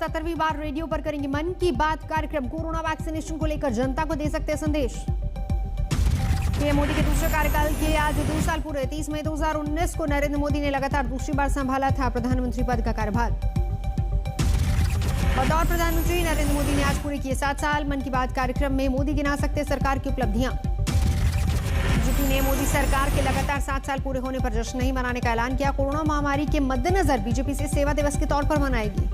77वीं बार radio पर करेंगे मन की बात कार्यक्रम। कोरोना वैक्सीनेशन को लेकर जनता को दे सकते हैं संदेश। पीएम मोदी के दूसरे कार्यकाल के आज 2 साल पूरे। 30 मई 2019 को नरेंद्र मोदी ने लगातार दूसरी बार संभाला था प्रधानमंत्री पद का कार्यभार। बतौर प्रधानमंत्री नरेंद्र मोदी ने आज पूरे किए 7 साल। मन की बात कार्यक्रम में मोदी गिना सकते सरकार की उपलब्धियां। बीजेपी ने मोदी सरकार के लगातार 7 साल पूरे होने पर जश्न नहीं मनाने का ऐलान किया। कोरोना महामारी के मद्देनजर बीजेपी से सेवा दिवस के तौर पर मनाएगी।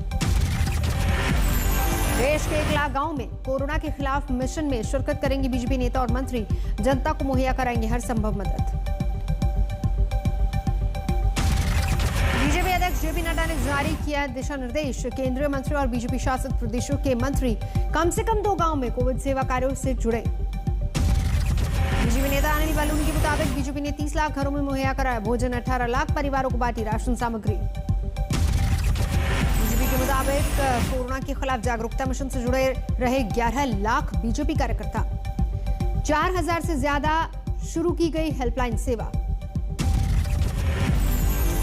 देश के 1 लाख गांव में कोरोना के खिलाफ मिशन में शिरकत करेंगे बीजेपी नेता और मंत्री। जनता को मुहैया कराएंगे हर संभव मदद। बीजेपी अध्यक्ष जेपी नड्डा ने जारी किया दिशा निर्देश। केंद्रीय मंत्री और बीजेपी शासित प्रदेशों के मंत्री कम से कम 2 गांव में कोविड सेवा कार्यों से जुड़े। बीजेपी नेता अनिल बलूनी के मुताबिक बीजेपी ने 30 लाख घरों में मुहैया कराया भोजन। 18 लाख परिवारों को बांटी राशन सामग्री। बीजेपी के मुताबिक कोरोना के खिलाफ जागरूकता मिशन से जुड़े रहे 11 लाख बीजेपी कार्यकर्ता। 4000 से ज्यादा शुरू की गई हेल्पलाइन सेवा।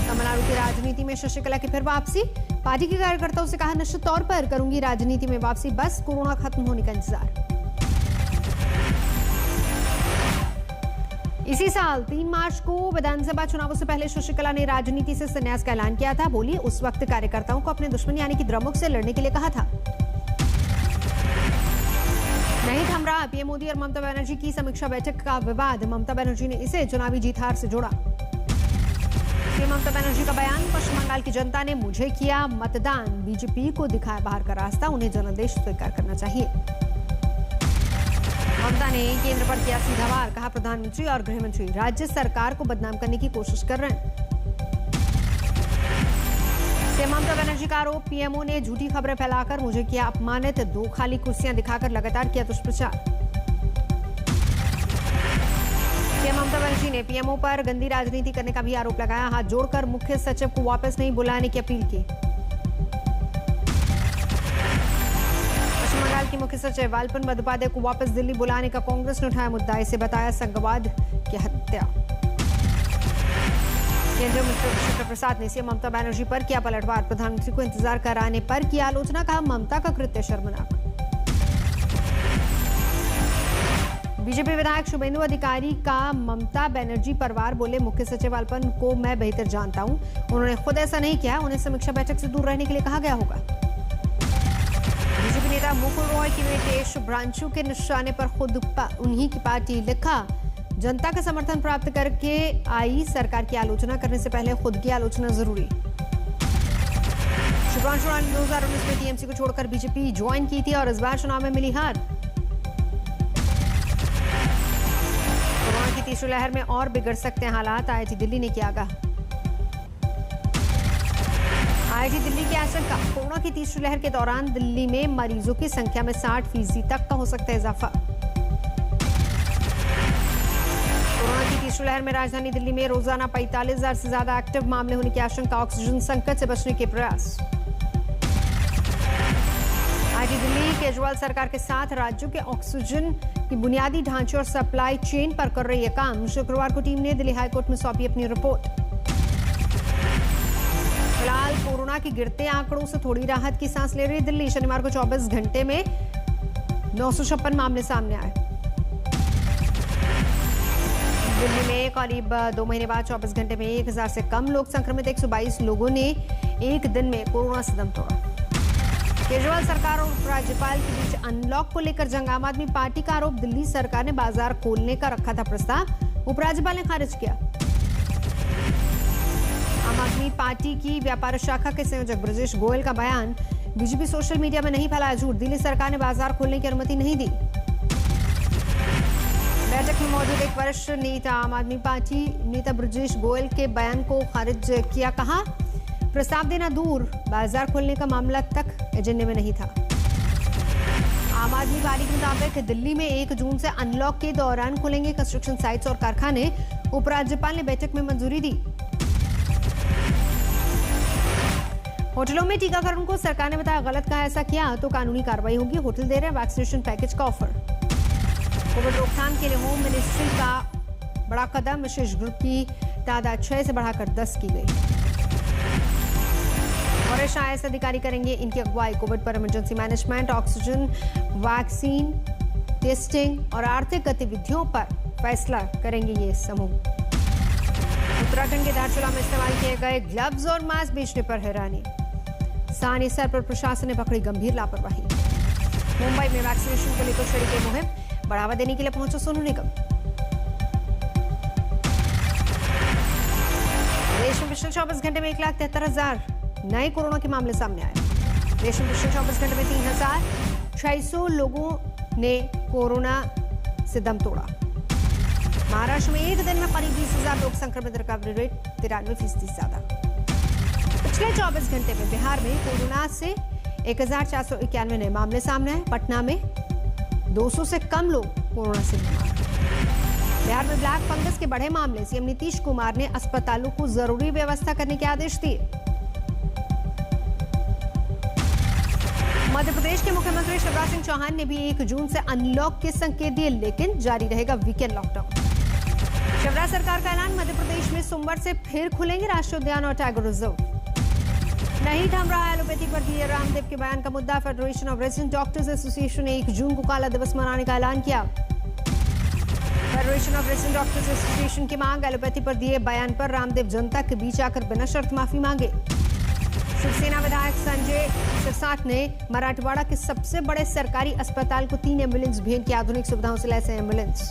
तमिलनाडु की राजनीति में शशिकला की फिर वापसी। पार्टी के कार्यकर्ताओं से कहा निश्चित तौर पर करूंगी राजनीति में वापसी, बस कोरोना खत्म होने का इंतजार। इसी साल 3 मार्च को विधानसभा चुनावों से पहले शशिकला ने राजनीति से संन्यास का ऐलान किया था। बोली उस वक्त कार्यकर्ताओं को अपने दुश्मन यानी कि द्रमुक से लड़ने के लिए कहा था। नहीं थम रहा पीएम मोदी और ममता बनर्जी की समीक्षा बैठक का विवाद। ममता बनर्जी ने इसे चुनावी जीत हार से जोड़ा। ममता बनर्जी का बयान। पश्चिम बंगाल की जनता ने मुझे किया मतदान, बीजेपी को दिखाया बाहर का रास्ता, उन्हें जनादेश स्वीकार करना चाहिए। ममता ने केंद्र पर किया सीधा वार। कहा प्रधानमंत्री और गृह मंत्री राज्य सरकार को बदनाम करने की कोशिश कर रहे हैं। ममता बनर्जी का आरोप। पीएमओ ने झूठी खबरें फैलाकर मुझे किया अपमानित। 2 खाली कुर्सियां दिखाकर लगातार किया दुष्प्रचार। ममता बनर्जी ने पीएमओ पर गंदी राजनीति करने का भी आरोप लगाया। हाथ जोड़कर मुख्य सचिव को वापस नहीं बुलाने की अपील की। पश्चिम बंगाल की मुख्य सचिव वालपन बंदोपाध्याय को वापस दिल्ली बुलाने का कांग्रेस ने उठाया मुद्दा। इसे बताया संघवाद की हत्या। केंद्रीय मंत्री रविशंकर प्रसाद ने सीएम ममता बनर्जी पर किया पलटवार। प्रधानमंत्री को इंतजार कराने पर किया आलोचना। कहा ममता का कृत्य शर्मनाक। बीजेपी विधायक शुभेंदु अधिकारी का ममता बनर्जी परिवार। बोले मुख्य सचिव वालपन को मैं बेहतर जानता हूं, उन्होंने खुद ऐसा नहीं किया, उन्हें समीक्षा बैठक से दूर रहने के लिए कहा गया होगा। बीजेपी नेता मुकुल रॉय की बेटे शुभ्रांशु के निशाने पर खुद उन्हीं की पार्टी। लिखा जनता का समर्थन प्राप्त करके आई सरकार की आलोचना करने से पहले खुद की आलोचना जरूरी। शुभ्रांशु ने 2019 में टीएमसी को छोड़कर बीजेपी ज्वाइन की थी और इस बार चुनाव में मिली हार। कोरोना की तीसरी लहर में और बिगड़ सकते हैं हालात। आईआईटी दिल्ली ने किया आगाह। आईआईटी दिल्ली की आशंका कोरोना की तीसरी लहर के दौरान दिल्ली में मरीजों की संख्या में 60% तक का हो सकता है इजाफा। कोरोना की तीसरी लहर में राजधानी दिल्ली में रोजाना 45,000 से ज्यादा एक्टिव मामले होने की आशंका। ऑक्सीजन संकट से बचने के प्रयास। आईआईटी दिल्ली केजरीवाल सरकार के साथ राज्यों के ऑक्सीजन की बुनियादी ढांचे और सप्लाई चेन पर कर रही है काम। शुक्रवार को टीम ने दिल्ली हाईकोर्ट में सौंपी अपनी रिपोर्ट। फिलहाल कोरोना के गिरते आंकड़ों से थोड़ी राहत की सांस ले रही दिल्ली। शनिवार को 24 घंटे में 956 मामले सामने आए। दिल्ली में करीब 2 महीने बाद 24 घंटे में 1000 से कम लोग संक्रमित। 122 लोगों ने एक दिन में कोरोना से दम तोड़ा। केजरीवाल सरकार और उपराज्यपाल के बीच अनलॉक को लेकर जंग। आम आदमी पार्टी का आरोप दिल्ली सरकार ने बाजार खोलने का रखा था प्रस्ताव, उपराज्यपाल ने खारिज किया। आम आदमी पार्टी की व्यापार शाखा के संयोजक ब्रजेश गोयल का बयान। बीजेपी सोशल मीडिया में नहीं फैलाया झूठ, दिल्ली सरकार ने बाजार खोलने की अनुमति नहीं दी। बैठक में मौजूद एक वरिष्ठ नेता आम आदमी पार्टी नेता ब्रजेश गोयल के बयान को खारिज किया। कहा प्रस्ताव देना दूर, बाजार खोलने का मामला तक एजेंडे में नहीं था। आम आदमी पार्टी के मुताबिक दिल्ली में 1 जून से अनलॉक के दौरान खुलेंगे कंस्ट्रक्शन साइट्स और कारखाने। उपराज्यपाल ने बैठक में मंजूरी दी। होटलों में टीकाकरण को सरकार ने बताया गलत। कहा ऐसा किया तो कानूनी कार्रवाई होगी। होटल दे रहे हैं वैक्सीनेशन पैकेज का ऑफर। कोविड रोकथाम के लिए होम मिनिस्ट्री का बड़ा कदम। विशेष ग्रुप की तादाद 6 से बढ़ाकर 10 की गई। वरिष्ठ IAS अधिकारी करेंगे इनकी अगुवाई। कोविड पर emergency management, oxygen, vaccine, testing और आर्थिक गतिविधियों पर फैसला करेंगे ये समूह। उत्तराखंड के धारचूला में इस्तेमाल किए गए ग्लव्स और मास्क बेचने पर हैरानी। स्थानीय स्तर पर प्रशासन ने पकड़ी गंभीर लापरवाही। मुंबई में वैक्सीनेशन को लेकर छड़ी की मुहिम, बढ़ावा देने के लिए पहुंचा सोनू निगम। देश में पिछले 24 घंटे में 1,73,000 नए कोरोना के मामले सामने आए। देश में पिछले 24 घंटे में 3,600 लोगों ने कोरोना से दम तोड़ा। महाराष्ट्र में एक दिन में करीब 20,000 लोग संक्रमित, रिकवरी रेट 93% ज्यादा। पिछले 24 घंटे में बिहार में कोरोना से 1,491 नए मामले सामने आए। पटना में 200 से कम लोग कोरोना से बीमार। बिहार में ब्लैक फंगस के बढ़े मामले, सीएम नीतीश कुमार ने अस्पतालों को जरूरी व्यवस्था करने के आदेश दिए। मध्य प्रदेश के मुख्यमंत्री शिवराज सिंह चौहान ने भी 1 जून से अनलॉक के संकेत दिए, लेकिन जारी रहेगा वीकेंड लॉकडाउन। शिवराज सरकार का ऐलान, मध्य प्रदेश में सोमवार से फिर खुलेंगे राष्ट्रीय उद्यान और टाइगर रिजर्व। नहीं थम रहा एलोपैथी पर दिए रामदेव के बयान का मुद्दा। Federation of resident doctors association ने 1 जून को काला दिवस मनाने का ऐलान किया। Federation of resident doctors association की मांग, एलोपैथी पर दिए बयान पर रामदेव जनता के बीच आकर बिना शर्त माफी मांगे। शिवसेना विधायक संजय सिरसाट ने मराठवाड़ा के सबसे बड़े सरकारी अस्पताल को 3 एम्बुलेंस भेंट की, आधुनिक सुविधाओं से लैस एम्बुलेंस।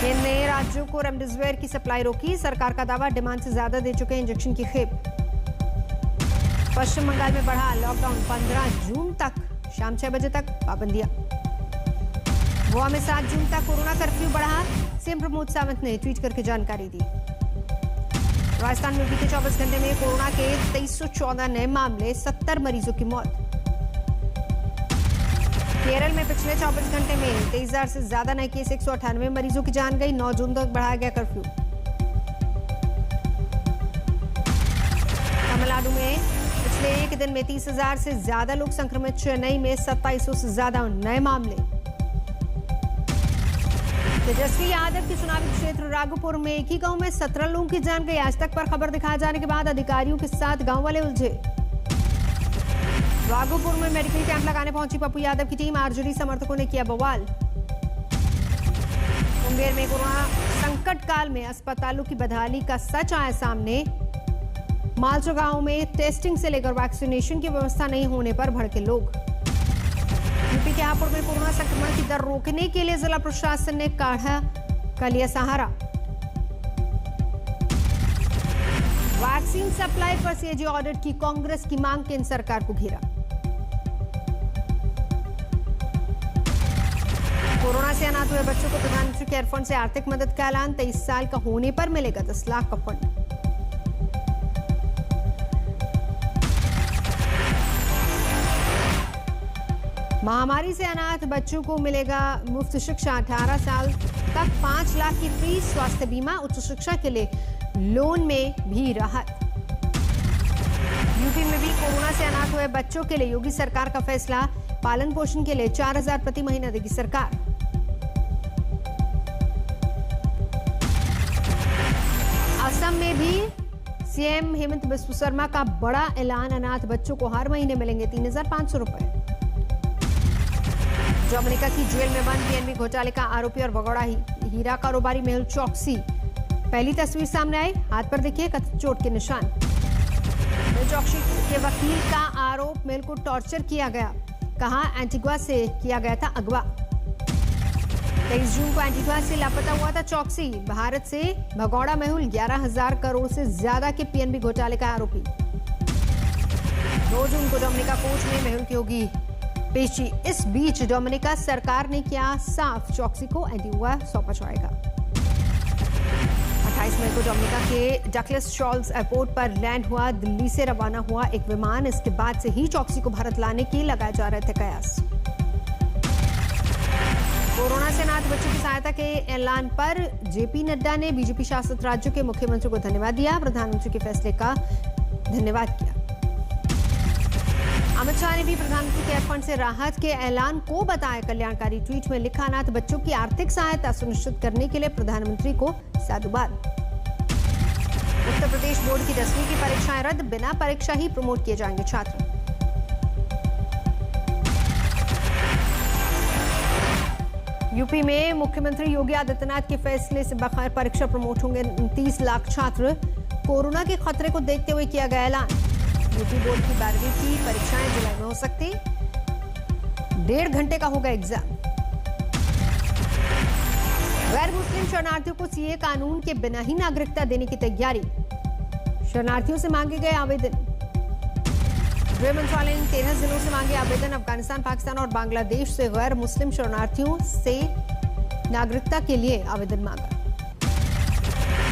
केंद्र ने राज्यों को रेमडेसिविर की सप्लाई रोकी, सरकार का दावा, डिमांड से ज्यादा दे चुके इंजेक्शन की खेप। पश्चिम बंगाल में बढ़ा लॉकडाउन, 15 जून तक शाम 6 बजे तक पाबंदियां। गोवा में 7 जून तक कोरोना कर्फ्यू बढ़ा, सीएम प्रमोद सावंत ने ट्वीट करके जानकारी दी। राजस्थान में बीते 24 घंटे में कोरोना के 2314 नए मामले, 70 मरीजों की मौत। केरल में पिछले 24 घंटे में 23,000 से ज्यादा नए केस, 198 मरीजों की जान गई। 9 जून तक बढ़ाया गया कर्फ्यू। तमिलनाडु में पिछले एक दिन में 30,000 से ज्यादा लोग संक्रमित। चेन्नई में 2700 से ज्यादा नए मामले। तेजस्वी यादव के चुनावी क्षेत्र राघोपुर में एक ही गांव में 17 लोगों की जान गई। आज तक पर खबर दिखाए जाने के बाद अधिकारियों के साथ गांव वाले उलझे। राघोपुर में मेडिकल कैंप लगाने पहुंची पप्पू यादव की टीम, आरजेडी समर्थकों ने किया बवाल। मुंगेर में कोरोना संकट काल में अस्पतालों की बदहाली का सच आया सामने। मालचो गांव में टेस्टिंग से लेकर वैक्सीनेशन की व्यवस्था नहीं होने पर भड़के लोग। यूपी के हापुड़ में कोरोना संक्रमण की दर रोकने के लिए जिला प्रशासन ने काढ़ा का लिया सहारा। वैक्सीन सप्लाई पर सीएजी ऑडिट की कांग्रेस की मांग, केंद्र सरकार को घेरा। कोरोना से अनाथ हुए बच्चों को प्रधानमंत्री केयर फंड से आर्थिक मदद का ऐलान। 23 साल का होने पर मिलेगा 10 लाख का फंड। महामारी से अनाथ बच्चों को मिलेगा मुफ्त शिक्षा। 18 साल तक 5 लाख की फ्री स्वास्थ्य बीमा। उच्च शिक्षा के लिए लोन में भी राहत। यूपी में भी कोरोना से अनाथ हुए बच्चों के लिए योगी सरकार का फैसला। पालन पोषण के लिए 4,000 प्रति महीना देगी सरकार। असम में भी सीएम हेमंत बिस्व शर्मा का बड़ा ऐलान। अनाथ बच्चों को हर महीने मिलेंगे 3,500 रुपए। डोमिनिका की जेल में बंद पीएनबी घोटाले का आरोपी और भगोड़ा हीरा कारोबारी मेहुल चौकसी। पहली तस्वीर सामने आई, हाथ पर देखिए कथित चोट के निशान। मेहुल चौकसी के वकील का आरोप, मेहुल को टॉर्चर किया गया, कहा एंटीगुआ से किया गया था अगवा। 23 जून को एंटीगुआ से लापता हुआ था चौकसी। भारत से भगोड़ा मेहुल 11,000 करोड़ से ज्यादा के पीएनबी घोटाले का आरोपी। 2 जून को डोमिनिका कोर्ट में मेहुल की होगी पेशी। इस बीच डोमिनिका सरकार ने किया साफ, चौकसी को एंटीगुआ सौंपा जाएगा। 28 मई को डोमिनिका के डगलस शॉल्स एयरपोर्ट पर लैंड हुआ। दिल्ली से रवाना हुआ एक विमान। इसके बाद से ही चौकसी को भारत लाने के लगाए जा रहे थे कयास। कोरोना से अनाथ बच्चों की सहायता के ऐलान पर जेपी नड्डा ने बीजेपी शासित राज्यों के मुख्यमंत्री को धन्यवाद दिया। प्रधानमंत्री के फैसले का धन्यवाद किया। अमित शाह ने भी प्रधानमंत्री केयर फंड से राहत के ऐलान को बताया कल्याणकारी। ट्वीट में लिखा, अनाथ बच्चों की आर्थिक सहायता सुनिश्चित करने के लिए प्रधानमंत्री को साधुवाद। उत्तर प्रदेश बोर्ड की 10वीं की परीक्षाएं रद्द, बिना परीक्षा ही प्रमोट किए जाएंगे छात्र। यूपी में मुख्यमंत्री योगी आदित्यनाथ के फैसले से बगैर परीक्षा प्रमोट होंगे 29 लाख छात्र। कोरोना के खतरे को देखते हुए किया गया ऐलान। यूपी बोर्ड की 12वीं की परीक्षाएं जुलाई में हो सकती, 1.5 घंटे का होगा एग्जाम। गैर मुस्लिम शरणार्थियों को सीए कानून के बिना ही नागरिकता देने की तैयारी, शरणार्थियों से मांगे गए आवेदन। गृह मंत्रालय ने 13 जिलों से मांगे आवेदन। अफगानिस्तान, पाकिस्तान और बांग्लादेश से गैर मुस्लिम शरणार्थियों से नागरिकता के लिए आवेदन मांगा।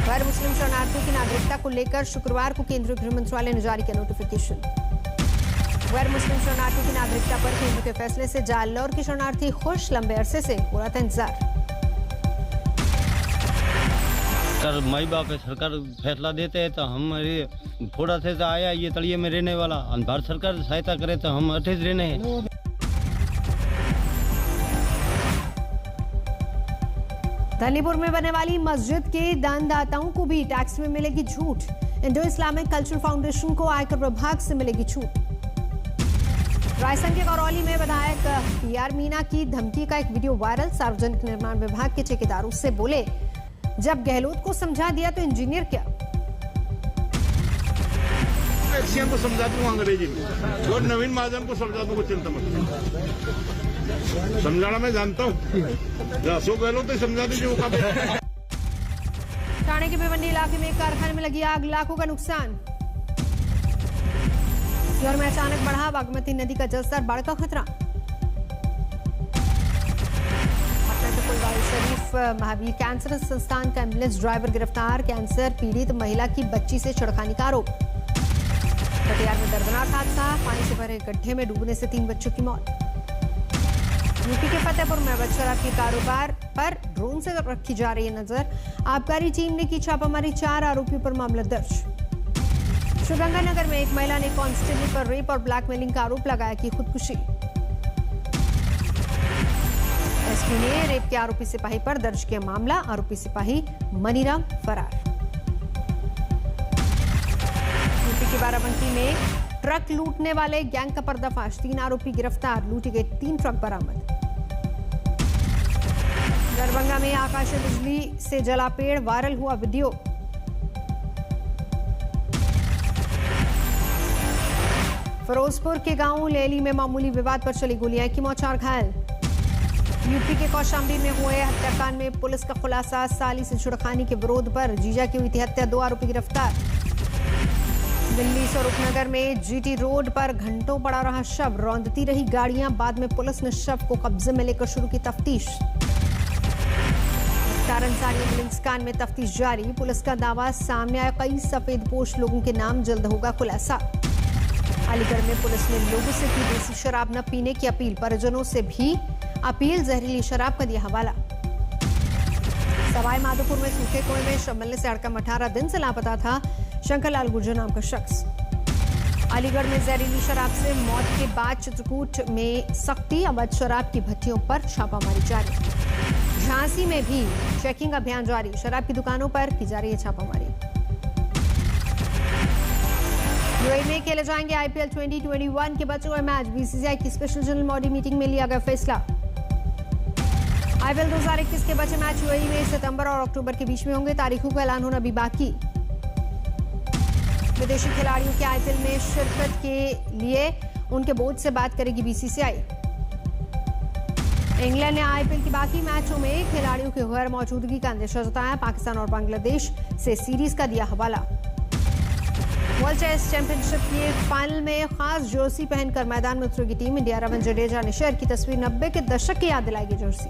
गैर मुस्लिम शरणार्थियों की नागरिकता को लेकर शुक्रवार को केंद्रीय गृह मंत्रालय ने जारी किया नोटिफिकेशन। गैर मुस्लिम शरणार्थियों की नागरिकता पर केंद्र के फैसले से जालौर के शरणार्थी खुश, लंबे अरसे से हो रहा था इंतजार। सर माई बाप सरकार फैसला देते हैं तो हम थोड़ा से आया ये तड़िए में रहने वाला, भारत सरकार सहायता करे तो हम अठे रहने हैं। धनीपुर में बनने वाली मस्जिद के दानदाताओं को भी टैक्स में मिलेगी छूट। इंडो इस्लामिक कल्चरल फाउंडेशन को आयकर विभाग से मिलेगी छूट। रायसेन के करौली में विधायक पीआर मीना की धमकी का एक वीडियो वायरल। सार्वजनिक निर्माण विभाग के ठेकेदारों से बोले, जब गहलोत को समझा दिया तो इंजीनियर क्या। को समझा दूंगा अंग्रेजी में और नवीन महाजन को समझा दूंगा, चिंता मत। समझाना मैं जानता हूँ, अशोक गहलोत समझा दीजिए वो काम। ठाणे के भिवंडी इलाके में एक कारखाने में लगी आग, लाखों का नुकसान। शहर में अचानक बढ़ा बागमती नदी का जलस्तर, बाढ़ का खतरा। फुलवारी शरीफ महावीर कैंसर संस्थान का एम्बुलेंस ड्राइवर गिरफ्तार। कैंसर पीड़ित महिला की बच्ची से छेड़खानी का आरोप। कटिहार में दर्दनाक हादसा, पानी से भरे गड्ढे में डूबने से 3 बच्चों की मौत। यूपी के फतेहपुर में अवैध शराब के कारोबार पर ड्रोन से रखी जा रही है नजर। आबकारी टीम ने की छापामारी, 4 आरोपियों पर मामला दर्ज। श्रीगंगानगर में एक महिला ने कांस्टेबल पर रेप और ब्लैकमेलिंग का आरोप लगाया कि खुदकुशी। एसपी ने रेप के आरोपी सिपाही पर दर्ज किया मामला, आरोपी सिपाही मनीराम फरार। यूपी के बाराबंकी में ट्रक लूटने वाले गैंग का पर्दाफाश, 3 आरोपी गिरफ्तार, लूटे गए 3 ट्रक बरामद। दरभंगा में आकाशीय बिजली से जला पेड़, वायरल हुआ वीडियो। फिरोजपुर के गांव लेली में मामूली विवाद पर चली गोलियां, की मौत, 4 घायल। यूपी के कौशाम्बी में हुए हत्याकांड में पुलिस का खुलासा, साली से छेड़खानी के विरोध पर जीजा की हुई थी हत्या, 2 आरोपी गिरफ्तार। दिल्ली स्वरूपनगर में जीटी रोड पर घंटों पड़ा रहा शव, रौंदती रही गाड़ियां, बाद में पुलिस ने शव को कब्जे में लेकर शुरू की तफ्तीश। अंसारी एम्बुलेंस कांड में तफ्तीश जारी, पुलिस का दावा सामने आया, कई सफेदपोश लोगों के नाम, जल्द होगा खुलासा। अलीगढ़ में पुलिस ने लोगों से की देसी शराब न पीने की अपील, परिजनों से भी अपील, जहरीली शराब का दिया हवाला। सवाई माधोपुर में सूखे कुएं में शव मिलने से हड़कंप, 18 दिन से लापता था शंकरलाल गुर्जर नाम का शख्स। अलीगढ़ में जहरीली शराब से मौत के बाद चित्रकूट में सख्ती, अवैध शराब की भट्टियों पर छापामारी जारी। झांसी में भी चेकिंग अभियान जारी, शराब की दुकानों पर की जा रही है छापामारी। यूएई में खेले जाएंगे आईपीएल 2021 के बचे हुए मैच, बीसीसीआई की स्पेशल जनरल बॉडी मीटिंग में लिया गया फैसला। आईपीएल 2021 के बचे मैच यूएई में सितंबर और अक्टूबर के बीच में होंगे, तारीखों का ऐलान होना भी बाकी। विदेशी खिलाड़ियों के आईपीएल में शिरकत के लिए उनके बोर्ड से बात करेगी बीसीसीआई। इंग्लैंड ने आईपीएल के बाकी मैचों में खिलाड़ियों की गैर मौजूदगी का अंदेशा जताया, पाकिस्तान और बांग्लादेश से सीरीज का दिया हवाला। वर्ल्ड टेस्ट चैंपियनशिप के फाइनल में खास जर्सी पहनकर मैदान में उतरेगी टीम इंडिया। रविंद्र जडेजा ने शेयर की तस्वीर, 90 के दशक की याद दिलाएगी जर्सी।